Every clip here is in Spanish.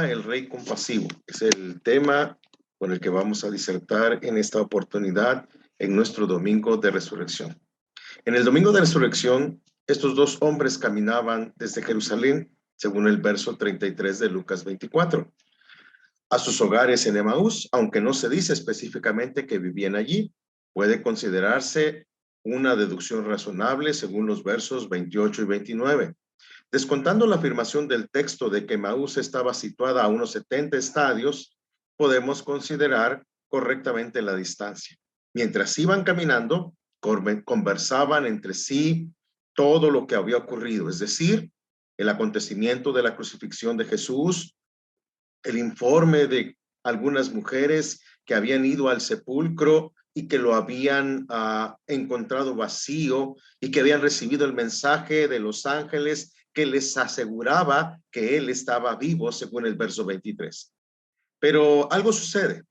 llama el Rey compasivo. Es el tema con el que vamos a disertar en esta oportunidad en nuestro Domingo de Resurrección. En el Domingo de Resurrección, estos dos hombres caminaban desde Jerusalén, según el verso 33 de Lucas 24, a sus hogares en Emaús, aunque no se dice específicamente que vivían allí. Puede considerarse una deducción razonable según los versos 28 y 29. Descontando la afirmación del texto de que Emaús estaba situada a unos 70 estadios, podemos considerar correctamente la distancia. Mientras iban caminando, conversaban entre sí todo lo que había ocurrido, es decir, el acontecimiento de la crucifixión de Jesús, el informe de algunas mujeres que habían ido al sepulcro y que lo habían encontrado vacío y que habían recibido el mensaje de los ángeles que les aseguraba que él estaba vivo, según el verso 23. Pero algo sucede.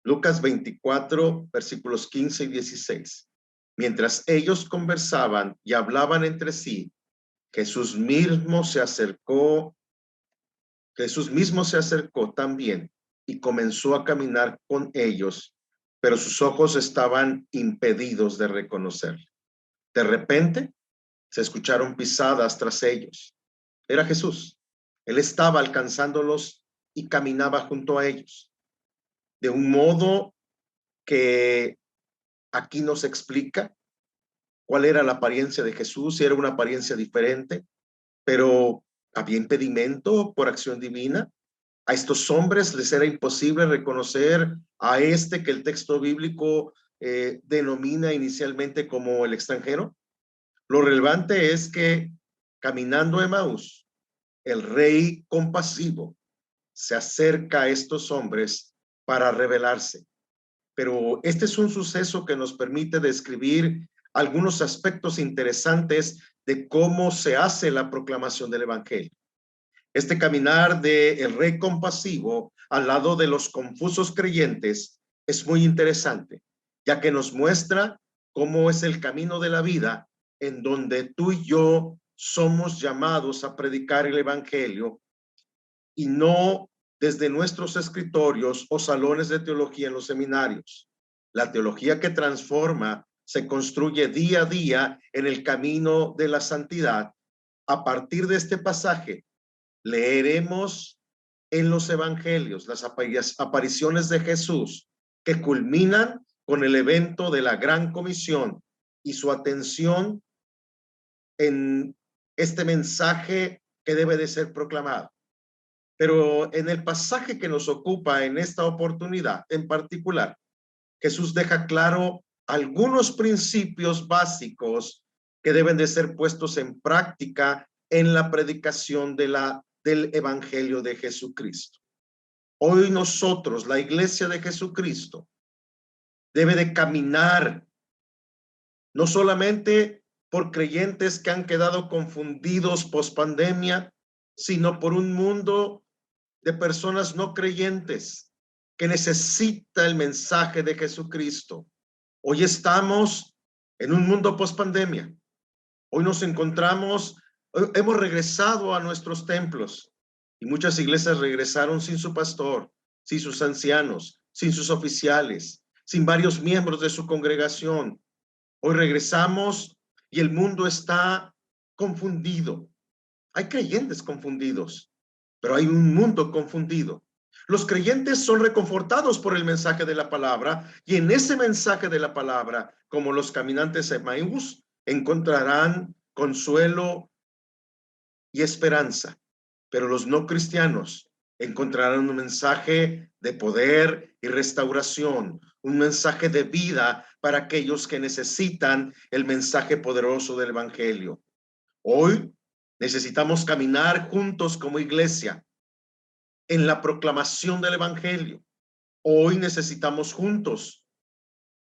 Lucas 24, versículos 15 y 16. Mientras ellos conversaban y hablaban entre sí, Jesús mismo se acercó también y comenzó a caminar con ellos, pero sus ojos estaban impedidos de reconocerle. De repente, se escucharon pisadas tras ellos. Era Jesús. Él estaba alcanzándolos y caminaba junto a ellos. De un modo que aquí nos explica cuál era la apariencia de Jesús, si era una apariencia diferente, pero había impedimento por acción divina. A estos hombres les era imposible reconocer a este que el texto bíblico denomina inicialmente como el extranjero. Lo relevante es que caminando a Emaús, el Rey compasivo se acerca a estos hombres para revelarse. Pero este es un suceso que nos permite describir algunos aspectos interesantes de cómo se hace la proclamación del Evangelio. Este caminar del Rey compasivo al lado de los confusos creyentes es muy interesante, ya que nos muestra cómo es el camino de la vida en donde tú y yo somos llamados a predicar el Evangelio y no desde nuestros escritorios o salones de teología en los seminarios. La teología que transforma se construye día a día en el camino de la santidad. A partir de este pasaje, leeremos en los evangelios las apariciones de Jesús que culminan con el evento de la Gran Comisión y su atención en este mensaje que debe de ser proclamado. Pero en el pasaje que nos ocupa en esta oportunidad en particular, Jesús deja claro algunos principios básicos que deben de ser puestos en práctica en la predicación del Evangelio de Jesucristo. Hoy nosotros, la Iglesia de Jesucristo, debe de caminar no solamente por creyentes que han quedado confundidos pospandemia, sino por un mundo de personas no creyentes que necesita el mensaje de Jesucristo. Hoy estamos en un mundo pospandemia. Hoy nos encontramos, hemos regresado a nuestros templos y muchas iglesias regresaron sin su pastor, sin sus ancianos, sin sus oficiales, sin varios miembros de su congregación. Hoy regresamos y el mundo está confundido. Hay creyentes confundidos, pero hay un mundo confundido. Los creyentes son reconfortados por el mensaje de la palabra y en ese mensaje de la palabra, como los caminantes de Emaús, encontrarán consuelo y esperanza. Pero los no cristianos encontrarán un mensaje de poder y restauración, un mensaje de vida para aquellos que necesitan el mensaje poderoso del Evangelio. Hoy necesitamos caminar juntos como iglesia en la proclamación del Evangelio. Hoy necesitamos juntos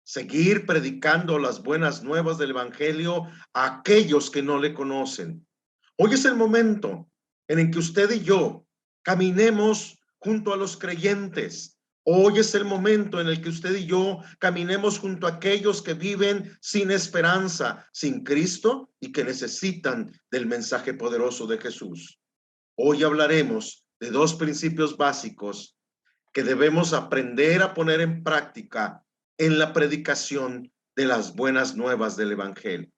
seguir predicando las buenas nuevas del Evangelio a aquellos que no le conocen. Hoy es el momento en el que usted y yo caminemos junto a los creyentes. Hoy es el momento en el que usted y yo caminemos junto a aquellos que viven sin esperanza, sin Cristo y que necesitan del mensaje poderoso de Jesús. Hoy hablaremos de dos principios básicos que debemos aprender a poner en práctica en la predicación de las buenas nuevas del Evangelio.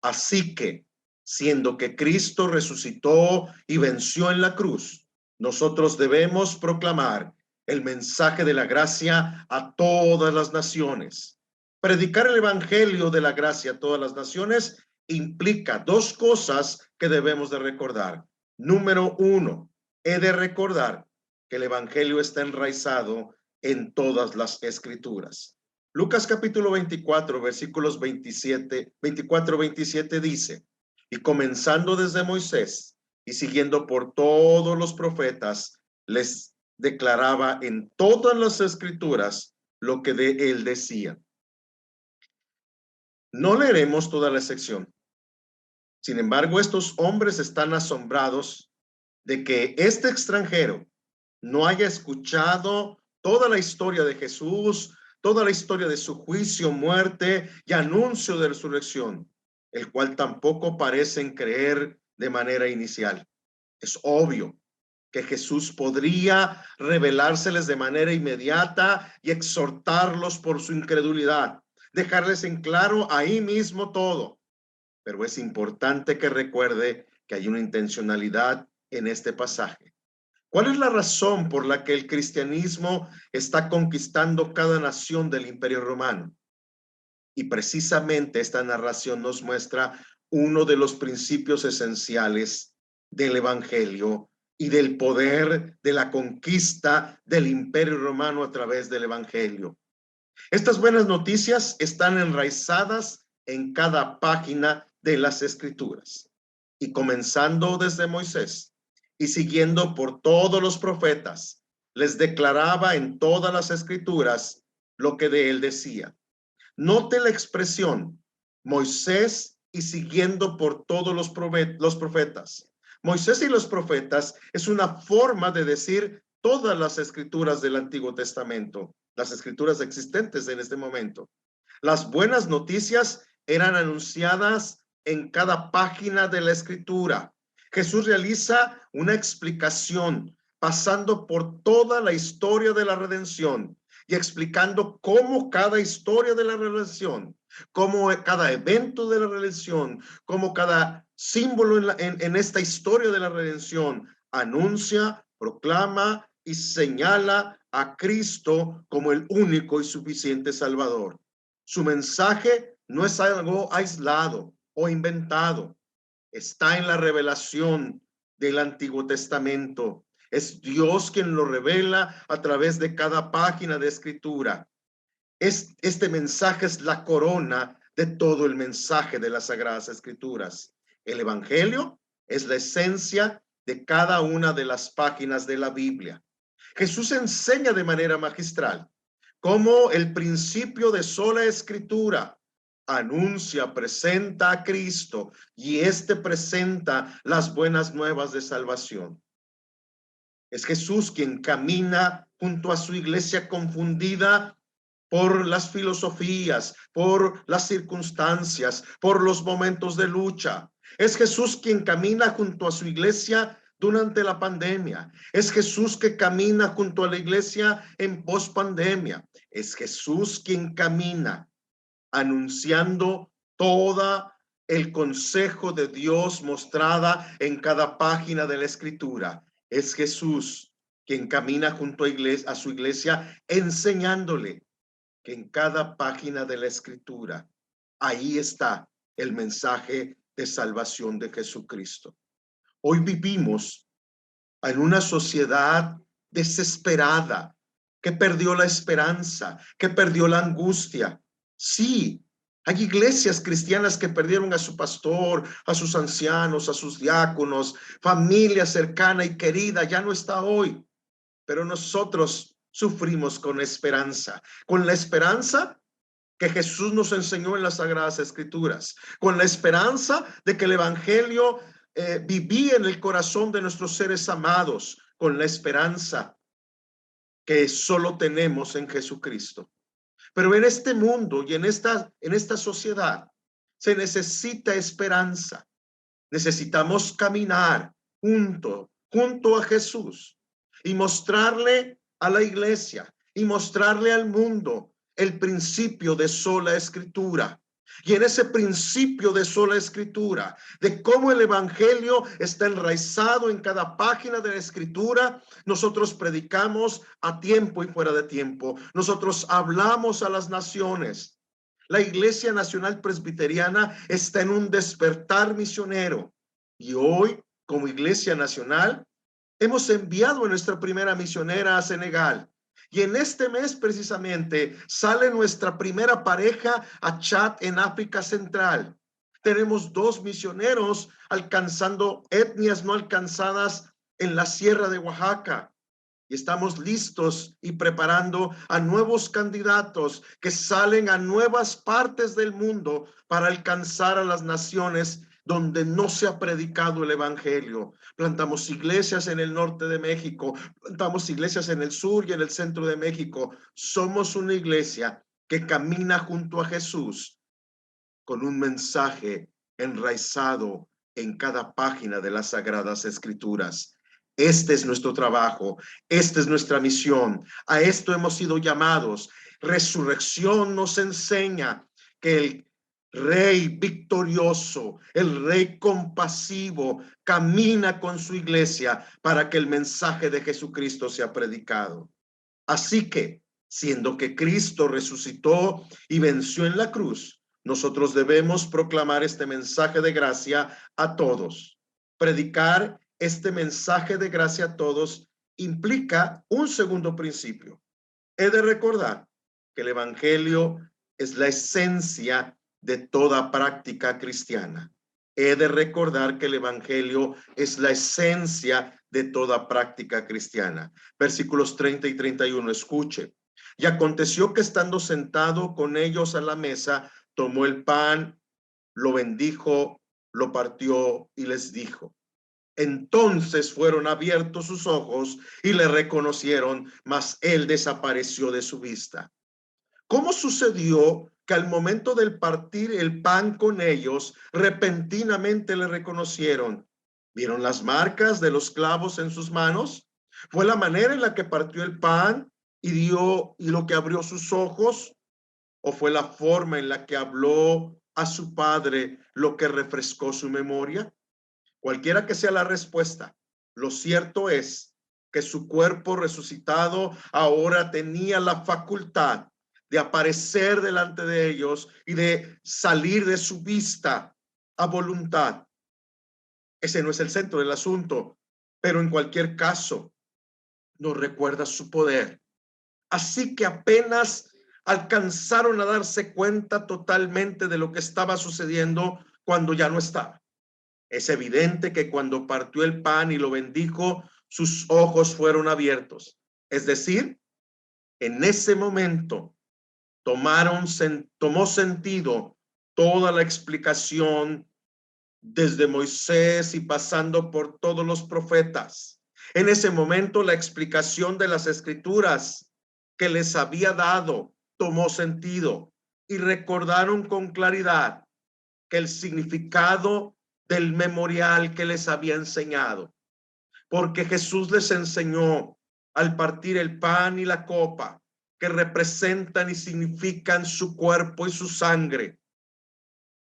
Así que, siendo que Cristo resucitó y venció en la cruz, nosotros debemos proclamar el mensaje de la gracia a todas las naciones. Predicar el Evangelio de la gracia a todas las naciones implica dos cosas que debemos de recordar. Número uno, he de recordar que el Evangelio está enraizado en todas las Escrituras. Lucas capítulo 24, versículos 24-27 dice, y comenzando desde Moisés y siguiendo por todos los profetas, les declaraba en todas las Escrituras lo que de él decía. No leeremos toda la sección. Sin embargo, estos hombres están asombrados de que este extranjero no haya escuchado toda la historia de Jesús, toda la historia de su juicio, muerte y anuncio de resurrección, el cual tampoco parecen creer de manera inicial. Es obvio que Jesús podría revelárseles de manera inmediata y exhortarlos por su incredulidad, dejarles en claro ahí mismo todo. Pero es importante que recuerde que hay una intencionalidad en este pasaje. ¿Cuál es la razón por la que el cristianismo está conquistando cada nación del Imperio Romano? Y precisamente esta narración nos muestra uno de los principios esenciales del Evangelio y del poder de la conquista del Imperio Romano a través del Evangelio. Estas buenas noticias están enraizadas en cada página de las Escrituras. Y comenzando desde Moisés y siguiendo por todos los profetas, les declaraba en todas las Escrituras lo que de él decía. Note la expresión Moisés y siguiendo por todos los profetas. Moisés y los profetas es una forma de decir todas las escrituras del Antiguo Testamento, las escrituras existentes en este momento. Las buenas noticias eran anunciadas en cada página de la escritura. Jesús realiza una explicación pasando por toda la historia de la redención y explicando cómo cada historia de la redención, cómo cada evento de la redención, cómo cada símbolo en esta historia de la redención anuncia, proclama y señala a Cristo como el único y suficiente Salvador. Su mensaje no es algo aislado o inventado. Está en la revelación del Antiguo Testamento. Es Dios quien lo revela a través de cada página de escritura. Este mensaje es la corona de todo el mensaje de las Sagradas Escrituras. El Evangelio es la esencia de cada una de las páginas de la Biblia. Jesús enseña de manera magistral cómo el principio de sola escritura anuncia, presenta a Cristo y éste presenta las buenas nuevas de salvación. Es Jesús quien camina junto a su iglesia confundida por las filosofías, por las circunstancias, por los momentos de lucha. Es Jesús quien camina junto a su iglesia durante la pandemia. Es Jesús que camina junto a la iglesia en pospandemia. Es Jesús quien camina anunciando toda el consejo de Dios mostrada en cada página de la escritura. Es Jesús quien camina junto a su iglesia enseñándole que en cada página de la escritura, ahí está el mensaje de salvación de Jesucristo. Hoy vivimos en una sociedad desesperada, que perdió la esperanza, que perdió la angustia. Sí, hay iglesias cristianas que perdieron a su pastor, a sus ancianos, a sus diáconos, familia cercana y querida, ya no está hoy. Pero nosotros sufrimos con esperanza, con la esperanza que Jesús nos enseñó en las Sagradas Escrituras, con la esperanza de que el Evangelio vivía en el corazón de nuestros seres amados, con la esperanza que solo tenemos en Jesucristo. Pero en este mundo y en esta sociedad se necesita esperanza. Necesitamos caminar junto junto a Jesús y mostrarle a la iglesia y mostrarle al mundo el principio de sola escritura. Y en ese principio de sola escritura, de cómo el evangelio está enraizado en cada página de la escritura, nosotros predicamos a tiempo y fuera de tiempo. Nosotros hablamos a las naciones. La Iglesia Nacional Presbiteriana está en un despertar misionero. Y hoy, como Iglesia Nacional, hemos enviado a nuestra primera misionera a Senegal. Y en este mes precisamente sale nuestra primera pareja a Chad en África Central. Tenemos 2 misioneros alcanzando etnias no alcanzadas en la Sierra de Oaxaca. Y estamos listos y preparando a nuevos candidatos que salen a nuevas partes del mundo para alcanzar a las naciones donde no se ha predicado el evangelio. Plantamos iglesias en el norte de México, plantamos iglesias en el sur y en el centro de México. Somos una iglesia que camina junto a Jesús con un mensaje enraizado en cada página de las Sagradas Escrituras. Este es nuestro trabajo, esta es nuestra misión, a esto hemos sido llamados. Resurrección nos enseña que el Rey victorioso, el Rey compasivo, camina con su iglesia para que el mensaje de Jesucristo sea predicado. Así que, siendo que Cristo resucitó y venció en la cruz, nosotros debemos proclamar este mensaje de gracia a todos. Predicar este mensaje de gracia a todos implica un segundo principio. He de recordar que el evangelio es la esencia de toda práctica cristiana. He de recordar que el evangelio es la esencia de toda práctica cristiana. Versículos 30 y 31, escuche. Y aconteció que estando sentado con ellos a la mesa, tomó el pan, lo bendijo, lo partió y les dijo. Entonces fueron abiertos sus ojos y le reconocieron, mas él desapareció de su vista. ¿Cómo sucedió que al momento del partir el pan con ellos, repentinamente le reconocieron? ¿Vieron las marcas de los clavos en sus manos? ¿Fue la manera en la que partió el pan y lo que abrió sus ojos? ¿O fue la forma en la que habló a su padre lo que refrescó su memoria? Cualquiera que sea la respuesta, lo cierto es que su cuerpo resucitado ahora tenía la facultad de aparecer delante de ellos y de salir de su vista a voluntad. Ese no es el centro del asunto, pero en cualquier caso nos recuerda su poder. Así que apenas alcanzaron a darse cuenta totalmente de lo que estaba sucediendo cuando ya no estaba. Es evidente que cuando partió el pan y lo bendijo, sus ojos fueron abiertos. Es decir, en ese momento tomó sentido toda la explicación desde Moisés y pasando por todos los profetas. En ese momento la explicación de las escrituras que les había dado tomó sentido y recordaron con claridad que el significado del memorial que les había enseñado, porque Jesús les enseñó al partir el pan y la copa, que representan y significan su cuerpo y su sangre.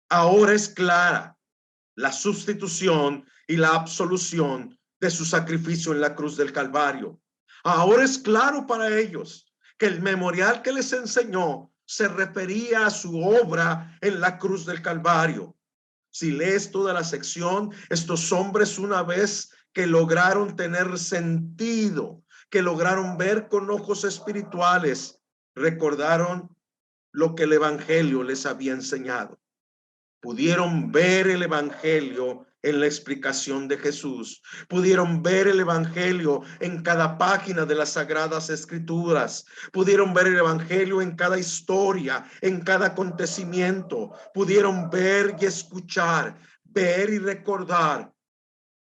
Ahora es clara la sustitución y la absolución de su sacrificio en la cruz del Calvario. Ahora es claro para ellos que el memorial que les enseñó se refería a su obra en la cruz del Calvario. Si lees toda la sección, estos hombres, una vez que lograron tener sentido, que lograron ver con ojos espirituales, recordaron lo que el evangelio les había enseñado. Pudieron ver el evangelio en la explicación de Jesús. Pudieron ver el evangelio en cada página de las Sagradas Escrituras. Pudieron ver el evangelio en cada historia, en cada acontecimiento. Pudieron ver y escuchar, ver y recordar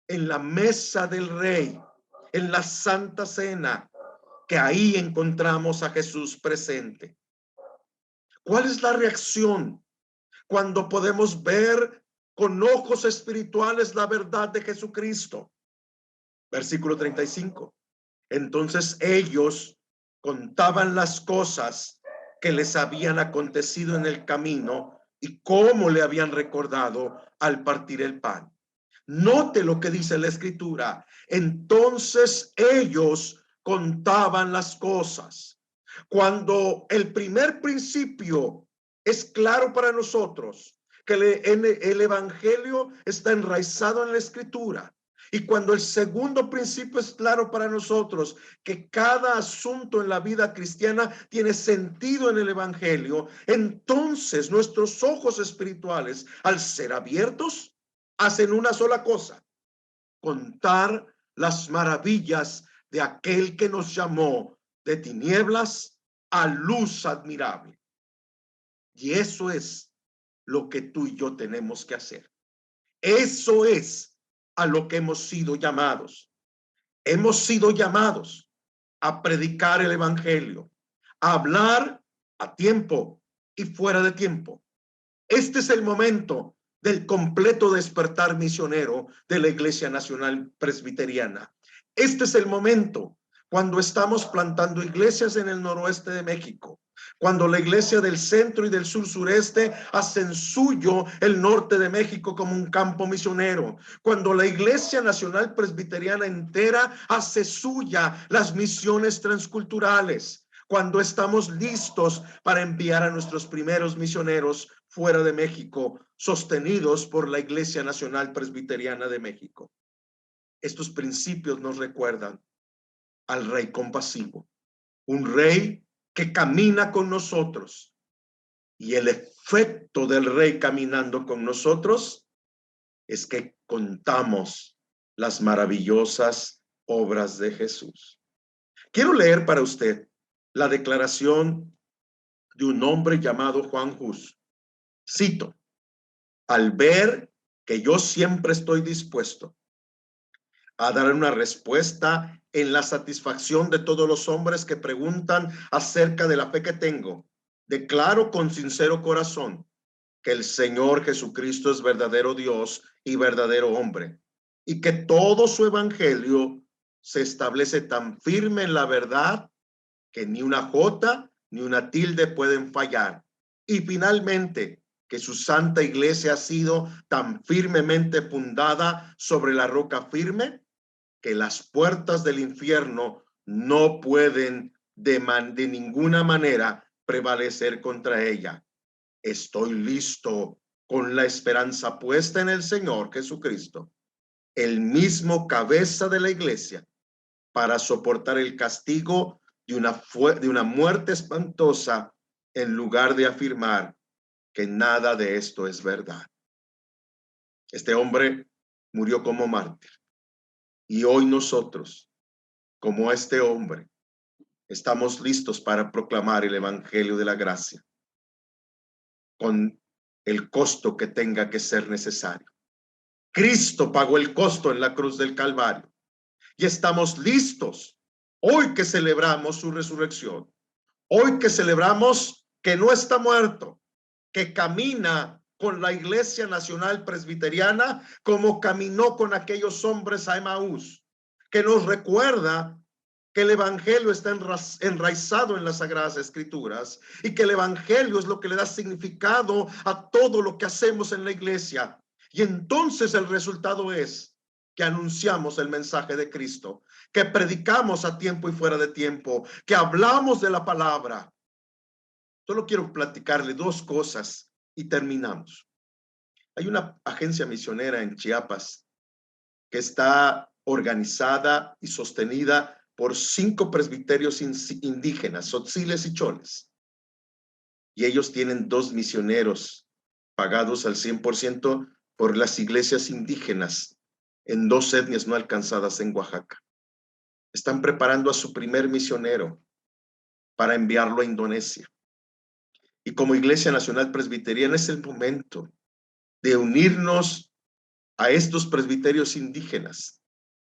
en la mesa del Rey, en la Santa Cena, que ahí encontramos a Jesús presente. ¿Cuál es la reacción cuando podemos ver con ojos espirituales la verdad de Jesucristo? Versículo 35. Entonces ellos contaban las cosas que les habían acontecido en el camino y cómo le habían recordado al partir el pan. Note lo que dice la escritura. Entonces ellos contaban las cosas. Cuando el primer principio es claro para nosotros, que el evangelio está enraizado en la escritura, y cuando el segundo principio es claro para nosotros, que cada asunto en la vida cristiana tiene sentido en el evangelio, entonces nuestros ojos espirituales, al ser abiertos, hacen una sola cosa: contar las maravillas de aquel que nos llamó de tinieblas a luz admirable. Y eso es lo que tú y yo tenemos que hacer. Eso es a lo que hemos sido llamados. Hemos sido llamados a predicar el evangelio, a hablar a tiempo y fuera de tiempo. Este es el momento del completo despertar misionero de la Iglesia Nacional Presbiteriana. Este es el momento cuando estamos plantando iglesias en el noroeste de México, cuando la iglesia del centro y del sur sureste hacen suyo el norte de México como un campo misionero, cuando la Iglesia Nacional Presbiteriana entera hace suya las misiones transculturales, cuando estamos listos para enviar a nuestros primeros misioneros fuera de México, sostenidos por la Iglesia Nacional Presbiteriana de México. Estos principios nos recuerdan al Rey compasivo, un Rey que camina con nosotros, y el efecto del Rey caminando con nosotros es que contamos las maravillosas obras de Jesús. Quiero leer para usted la declaración de un hombre llamado Juan Hus. Cito: al ver que yo siempre estoy dispuesto a dar una respuesta en la satisfacción de todos los hombres que preguntan acerca de la fe que tengo, declaro con sincero corazón que el Señor Jesucristo es verdadero Dios y verdadero hombre, y que todo su evangelio se establece tan firme en la verdad que ni una jota ni una tilde pueden fallar. Y finalmente, que su santa iglesia ha sido tan firmemente fundada sobre la roca firme que las puertas del infierno no pueden de ninguna manera prevalecer contra ella. Estoy listo, con la esperanza puesta en el Señor Jesucristo, el mismo cabeza de la iglesia, para soportar el castigo de una muerte espantosa, en lugar de afirmar que nada de esto es verdad. Este hombre murió como mártir, y hoy nosotros, como este hombre, estamos listos para proclamar el evangelio de la gracia con el costo que tenga que ser necesario. Cristo pagó el costo en la cruz del Calvario, y estamos listos hoy que celebramos su resurrección, hoy que celebramos que no está muerto, que camina con la Iglesia Nacional Presbiteriana como caminó con aquellos hombres a Emaús, que nos recuerda que el evangelio está enraizado en las Sagradas Escrituras, y que el evangelio es lo que le da significado a todo lo que hacemos en la iglesia. Y entonces el resultado es que anunciamos el mensaje de Cristo, que predicamos a tiempo y fuera de tiempo, que hablamos de la palabra. Solo quiero platicarle dos cosas y terminamos. Hay una agencia misionera en Chiapas que está organizada y sostenida por 5 presbiterios indígenas, tzotziles y choles. Y ellos tienen 2 misioneros pagados al 100% por las iglesias indígenas en 2 etnias no alcanzadas en Oaxaca. Están preparando a su primer misionero para enviarlo a Indonesia. Y como Iglesia Nacional Presbiteriana es el momento de unirnos a estos presbiterios indígenas,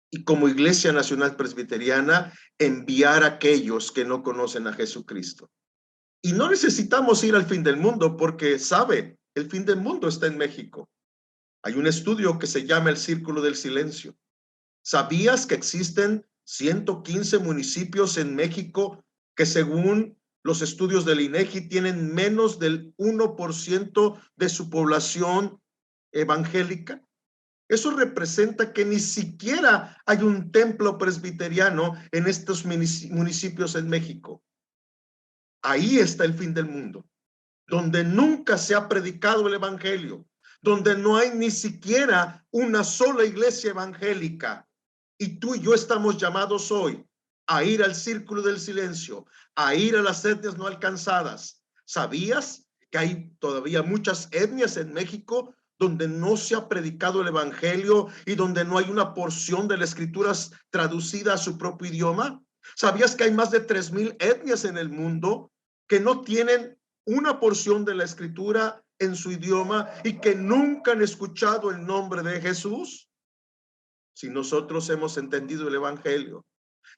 y como Iglesia Nacional Presbiteriana enviar a aquellos que no conocen a Jesucristo. Y no necesitamos ir al fin del mundo, porque sabe, el fin del mundo está en México. Hay un estudio que se llama el Círculo del Silencio. ¿Sabías que existen 115 municipios en México que, según los estudios del INEGI, tienen menos del 1% de su población evangélica? Eso representa que ni siquiera hay un templo presbiteriano en estos municipios en México. Ahí está el fin del mundo, donde nunca se ha predicado el evangelio, donde no hay ni siquiera una sola iglesia evangélica. Y tú y yo estamos llamados hoy a ir al círculo del silencio, a ir a las etnias no alcanzadas. ¿Sabías que hay todavía muchas etnias en México donde no se ha predicado el evangelio y donde no hay una porción de las escrituras traducida a su propio idioma? ¿Sabías que hay más de 3,000 etnias en el mundo que no tienen una porción de la escritura en su idioma y que nunca han escuchado el nombre de Jesús? Si nosotros hemos entendido el evangelio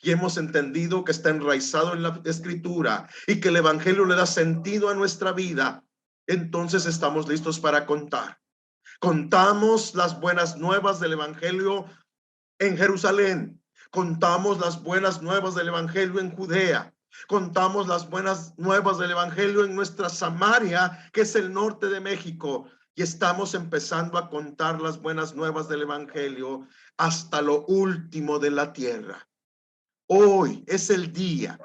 y hemos entendido que está enraizado en la escritura y que el evangelio le da sentido a nuestra vida, entonces estamos listos para contar. Contamos las buenas nuevas del evangelio en Jerusalén. Contamos las buenas nuevas del evangelio en Judea. Contamos las buenas nuevas del evangelio en nuestra Samaria, que es el norte de México. Y estamos empezando a contar las buenas nuevas del evangelio hasta lo último de la tierra. Hoy es el día,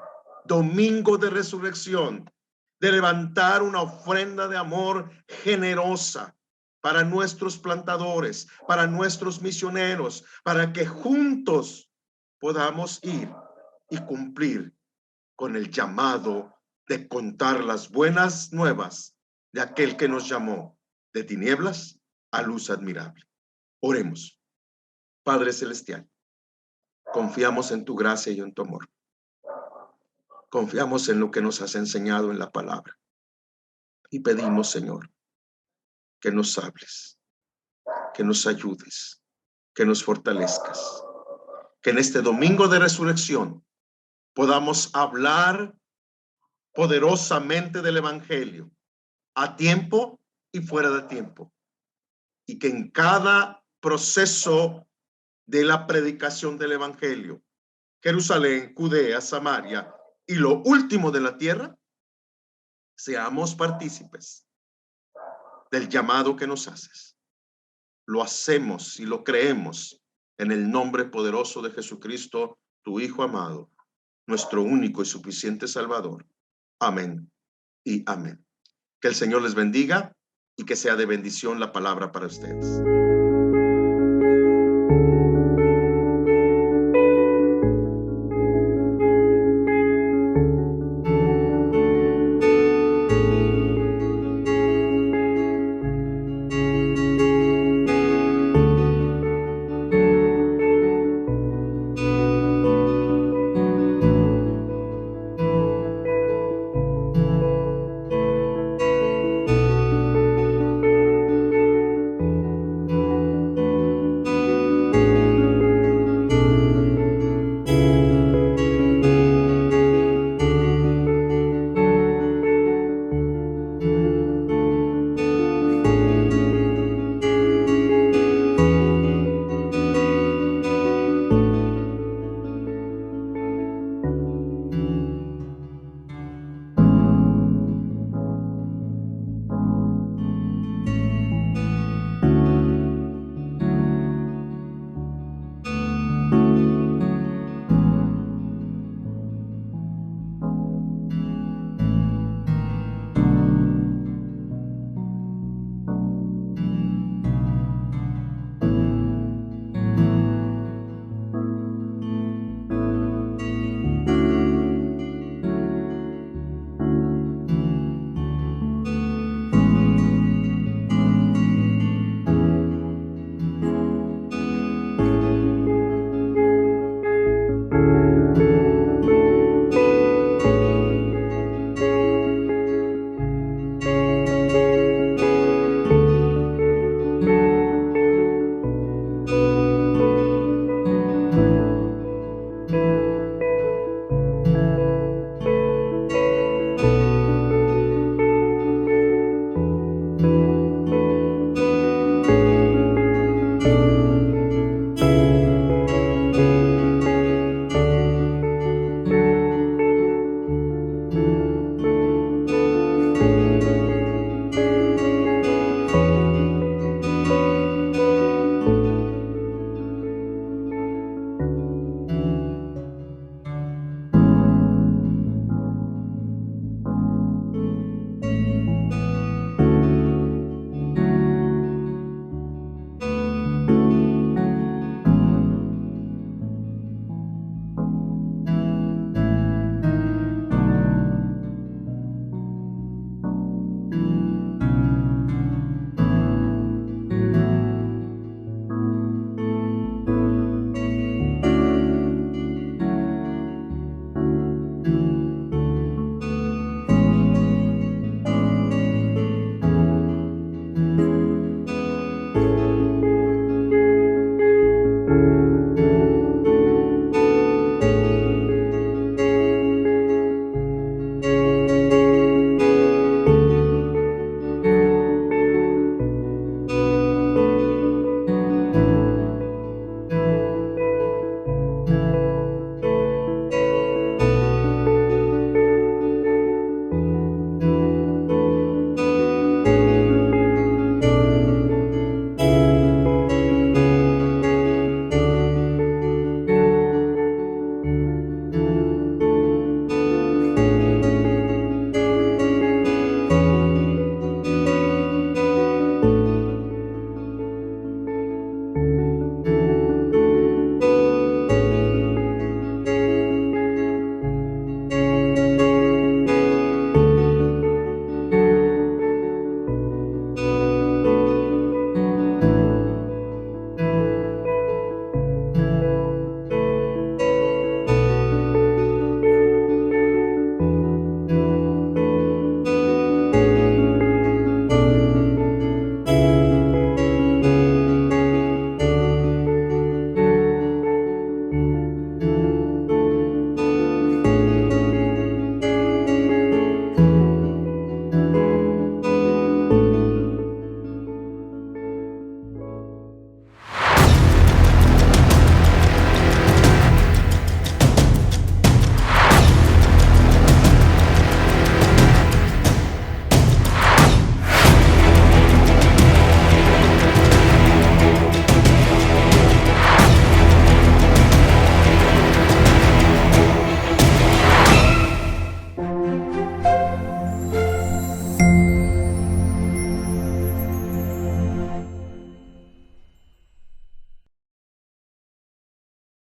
domingo de resurrección, de levantar una ofrenda de amor generosa para nuestros plantadores, para nuestros misioneros, para que juntos podamos ir y cumplir con el llamado de contar las buenas nuevas de aquel que nos llamó de tinieblas a luz admirable. Oremos. Padre Celestial, confiamos en tu gracia y en tu amor. Confiamos en lo que nos has enseñado en la palabra. Y pedimos, Señor, que nos hables, que nos ayudes, que nos fortalezcas. Que en este domingo de resurrección podamos hablar poderosamente del evangelio, a tiempo y fuera de tiempo. Y que en cada proceso de la predicación del evangelio, Jerusalén, Judea, Samaria y lo último de la tierra, seamos partícipes del llamado que nos haces. Lo hacemos y lo creemos en el nombre poderoso de Jesucristo, tu Hijo amado, nuestro único y suficiente Salvador. Amén y amén. Que el Señor les bendiga y que sea de bendición la palabra para ustedes.